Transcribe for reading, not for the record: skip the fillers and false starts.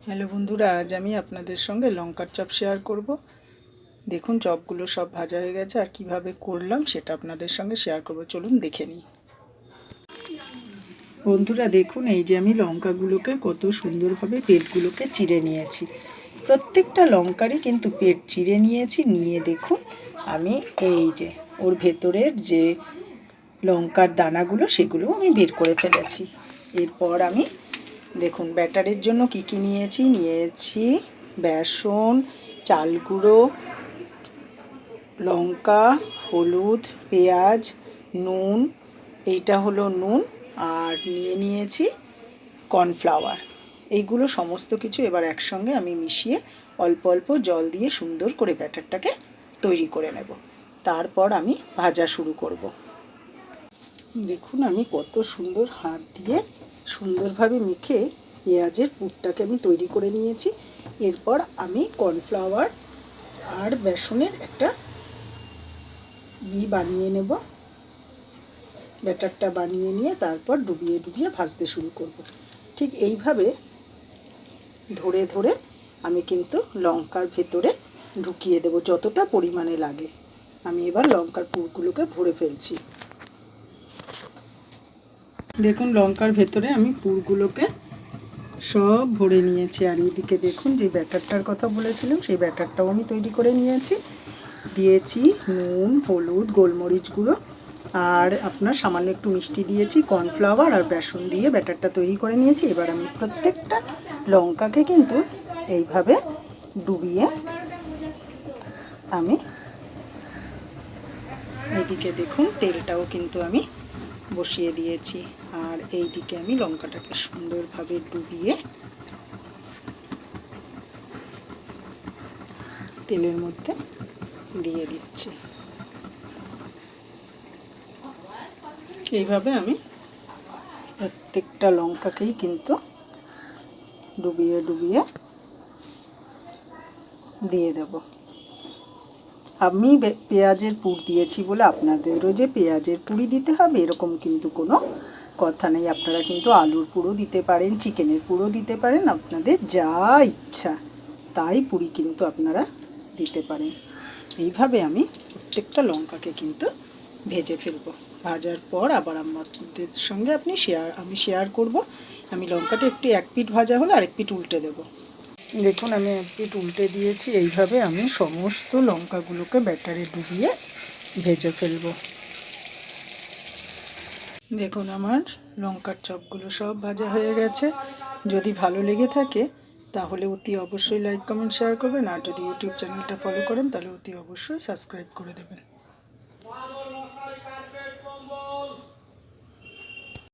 Hello বন্ধুরা, আজ আমি আপনাদের সঙ্গে লঙ্কার চপ শেয়ার করব। দেখুন চপগুলো সব ভাজা হয়ে গেছে, আর কিভাবে করলাম সেটা আপনাদের সঙ্গে শেয়ার করব। চলুন দেখে নিই। বন্ধুরা দেখুন, এই যে আমি লঙ্কাগুলোকে কত সুন্দরভাবে পেটগুলোকে চিড়ে নিয়েছি। প্রত্যেকটা লঙ্কারই কিন্তু পেট চিড়ে নিয়েছি। নিয়ে দেখুন আমি এই যে ওর ভেতরের যে লঙ্কার দানাগুলো সেগুলো আমি বের করে ফেলেছি। এরপর আমি দেখুন ব্যাটারের জন্য কি কি নিয়েছি বেসন, চাল গুঁড়ো, লঙ্কা, হলুদ, পেঁয়াজ, নুন, এইটা হলো নুন, আর নিয়েছি কর্নফ্লাওয়ার। এইগুলো সমস্ত কিছু এবার একসঙ্গে আমি মিশিয়ে অল্প অল্প জল দিয়ে সুন্দর করে ব্যাটারটাকে তৈরি করে নেব। তারপর আমি ভাজা শুরু করব। দেখুন আমি কত সুন্দর হাত দিয়ে সুন্দরভাবে মেখে পেঁয়াজের পুরটাকে আমি তৈরি করে নিয়েছি। এরপর আমি কর্নফ্লাওয়ার আর বেসনের একটা বানিয়ে নেব। ব্যাটারটা বানিয়ে নিয়ে তারপর ডুবিয়ে ডুবিয়ে ভাজতে শুরু করব। ঠিক এইভাবে ধরে ধরে আমি কিন্তু লঙ্কার ভেতরে ঢুকিয়ে দেব যতটা পরিমাণে লাগে। আমি এবার লঙ্কার পুরগুলোকে ভরে ফেলছি। দেখুন লঙ্কার ভেতরে আমি পুরগুলোকে সব ভরে নিয়েছি। আর এইদিকে দেখুন যে ব্যাটারটার কথা বলেছিলাম সেই ব্যাটারটাও আমি তৈরি করে নিয়েছি। দিয়েছি নুন, হলুদ, গোলমরিচ গুঁড়ো, আর আপনার সামান্য একটু মিষ্টি দিয়েছি, কর্নফ্লাওয়ার আর বেসন দিয়ে ব্যাটারটা তৈরি করে নিয়েছি। এবার আমি প্রত্যেকটা লঙ্কাকে কিন্তু এইভাবে ডুবিয়ে আমি এইদিকে দেখুন তেলটাও কিন্তু আমি বসিয়ে দিয়েছি। আর এইদিকে আমি লঙ্কাটাকে সুন্দরভাবে ডুবিয়ে তেলের মধ্যে দিয়ে দিচ্ছি। এইভাবে আমি প্রত্যেকটা লঙ্কাকেই কিন্তু ডুবিয়ে ডুবিয়ে দিয়ে দেব। আমি পেঁয়াজের পুর দিয়েছি বলে আপনাদেরও যে পেঁয়াজের পুরই দিতে হবে এরকম কিন্তু কোনো কথা নেই। আপনারা কিন্তু আলুর পুরও দিতে পারেন, চিকেনের পুরও দিতে পারেন, আপনাদের যা ইচ্ছা তাই পুরি কিন্তু আপনারা দিতে পারেন। এইভাবে আমি প্রত্যেকটা লঙ্কাকে কিন্তু ভেজে ফেলবো। ভাজার পর আবার আপনাদের সঙ্গে আমি শেয়ার করব। আমি লঙ্কাটা একটু এক পিঠ ভাজা হলে আরেক পিঠ উল্টে দেব। দেখুন আমি এক পিঠ উল্টে দিয়েছি। এইভাবে আমি সমস্ত লঙ্কাগুলোকে ব্যাটারে ডুবিয়ে ভেজে ফেলবো। দেখুন আমার লঙ্কার চপগুলো সব ভাজা হয়ে গেছে। যদি ভালো লেগে থাকে তাহলে অতি অবশ্যই লাইক, কমেন্ট, শেয়ার করবেন। আর যদি ইউটিউব চ্যানেলটা ফলো করেন তাহলে অতি অবশ্যই সাবস্ক্রাইব করে দেবেন।